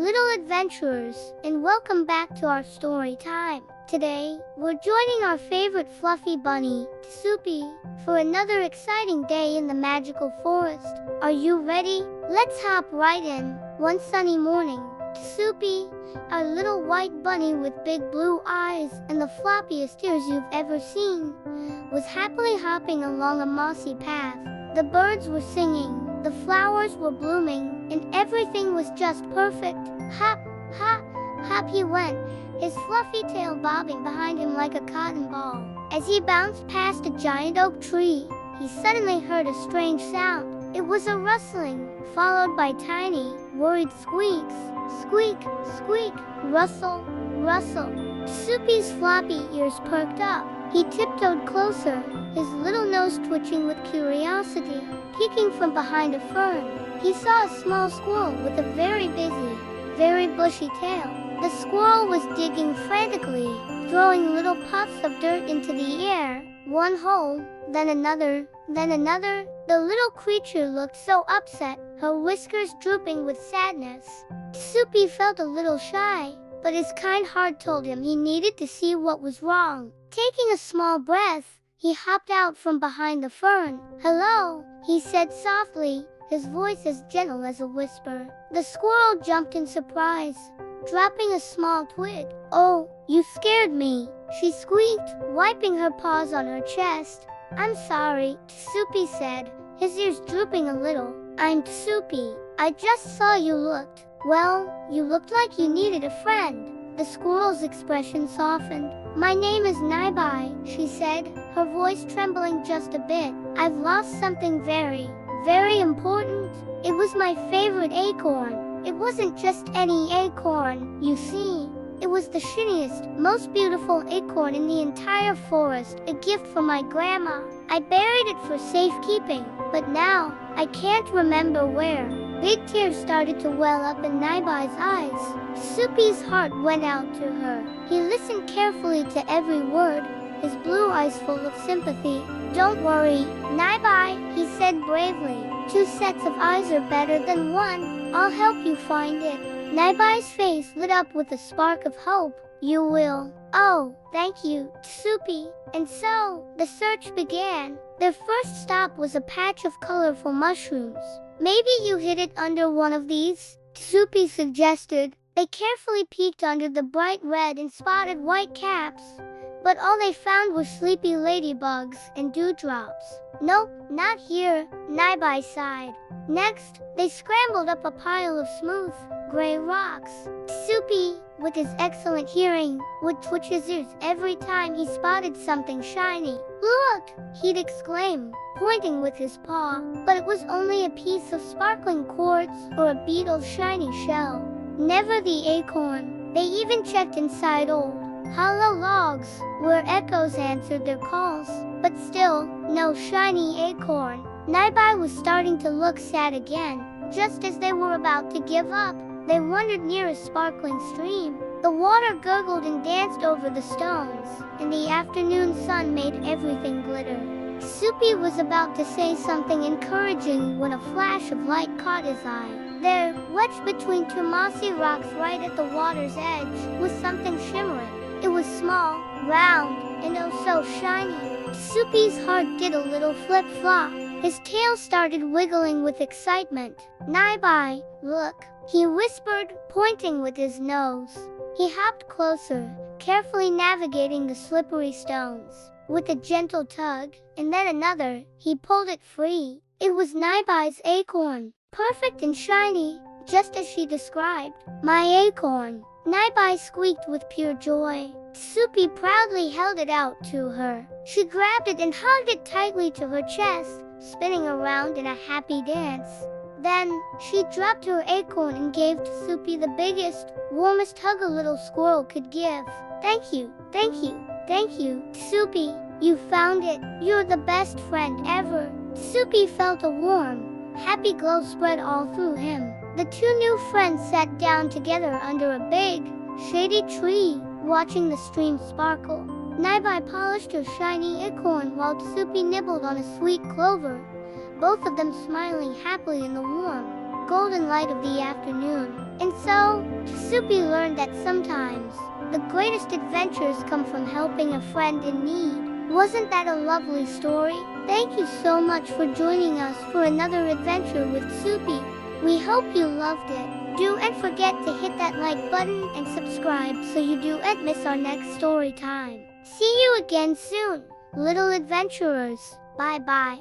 little adventurers, and welcome back to our story time. Today, we're joining our favorite fluffy bunny, Tzupi, for another exciting day in the magical forest. Are you ready? Let's hop right in. One sunny morning, Tzupi, our little white bunny with big blue eyes and the floppiest ears you've ever seen, was happily hopping along a mossy path. The birds were singing, the flowers were blooming, and everything was just perfect. Hop, hop, hop he went, his fluffy tail bobbing behind him like a cotton ball. As he bounced past a giant oak tree, he suddenly heard a strange sound. It was a rustling, followed by tiny, worried squeaks. Squeak, squeak, rustle, rustle. Tzupi's floppy ears perked up. He tiptoed closer, his little nose twitching with curiosity. Peeking from behind a fern, he saw a small squirrel with a very busy, very bushy tail. The squirrel was digging frantically, throwing little puffs of dirt into the air. One hole, then another, then another. The little creature looked so upset, her whiskers drooping with sadness. Tzupi felt a little shy, but his kind heart told him he needed to see what was wrong. Taking a small breath, he hopped out from behind the fern. "Hello," he said softly, his voice as gentle as a whisper. The squirrel jumped in surprise, dropping a small twig. "Oh, you scared me," she squeaked, wiping her paws on her chest. "I'm sorry," Tzupi said, his ears drooping a little. "I'm Tzupi. I just saw you looked. Well, you looked like you needed a friend." The squirrel's expression softened. "My name is Nibi," she said, her voice trembling just a bit. "I've lost something very, very important. It was my favorite acorn. It wasn't just any acorn, you see. It was the shiniest, most beautiful acorn in the entire forest, a gift from my grandma. I buried it for safekeeping, but now, I can't remember where." Big tears started to well up in Nibi's eyes. Tzupi's heart went out to her. He listened carefully to every word, his blue eyes full of sympathy. "Don't worry, Nibi," he said bravely. "Two sets of eyes are better than one. I'll help you find it." Nibi's face lit up with a spark of hope. "You will." "Oh, thank you, Tzupi." And so, the search began. Their first stop was a patch of colorful mushrooms. "Maybe you hid it under one of these," Tzupi suggested. They carefully peeked under the bright red and spotted white caps, but all they found were sleepy ladybugs and dewdrops. "Nope, not here," Nibi sighed. Next, they scrambled up a pile of smooth, gray rocks. Tzupi, with his excellent hearing, would twitch his ears every time he spotted something shiny. "Look!" he'd exclaim, pointing with his paw. But it was only a piece of sparkling quartz or a beetle's shiny shell. Never the acorn. They even checked inside old, hollow logs, where echoes answered their calls. But still, no shiny acorn. Nibi was starting to look sad again. Just as they were about to give up, they wandered near a sparkling stream. The water gurgled and danced over the stones, and the afternoon sun made everything glitter. Tzupi was about to say something encouraging when a flash of light caught his eye. There, wedged between two mossy rocks right at the water's edge, was something shimmering. It was small, round, and oh so shiny. Tzupi's heart did a little flip-flop. His tail started wiggling with excitement. "Nibi, look," he whispered, pointing with his nose. He hopped closer, carefully navigating the slippery stones. With a gentle tug, and then another, he pulled it free. It was Nibi's acorn, perfect and shiny, just as she described. "My acorn," Nibi squeaked with pure joy. Tzupi proudly held it out to her. She grabbed it and hugged it tightly to her chest, spinning around in a happy dance. Then, she dropped her acorn and gave Tzupi the biggest, warmest hug a little squirrel could give. "Thank you, thank you, thank you, Tzupi. You found it. You're the best friend ever." Tzupi felt a warm, happy glow spread all through him. The two new friends sat down together under a big, shady tree, watching the stream sparkle. Nibi polished her shiny acorn while Tzupi nibbled on a sweet clover, both of them smiling happily in the warm, golden light of the afternoon. And so, Tzupi learned that sometimes the greatest adventures come from helping a friend in need. Wasn't that a lovely story? Thank you so much for joining us for another adventure with Tzupi. We hope you loved it. Don't forget to hit that like button and subscribe so you don't miss our next story time. See you again soon, little adventurers. Bye bye.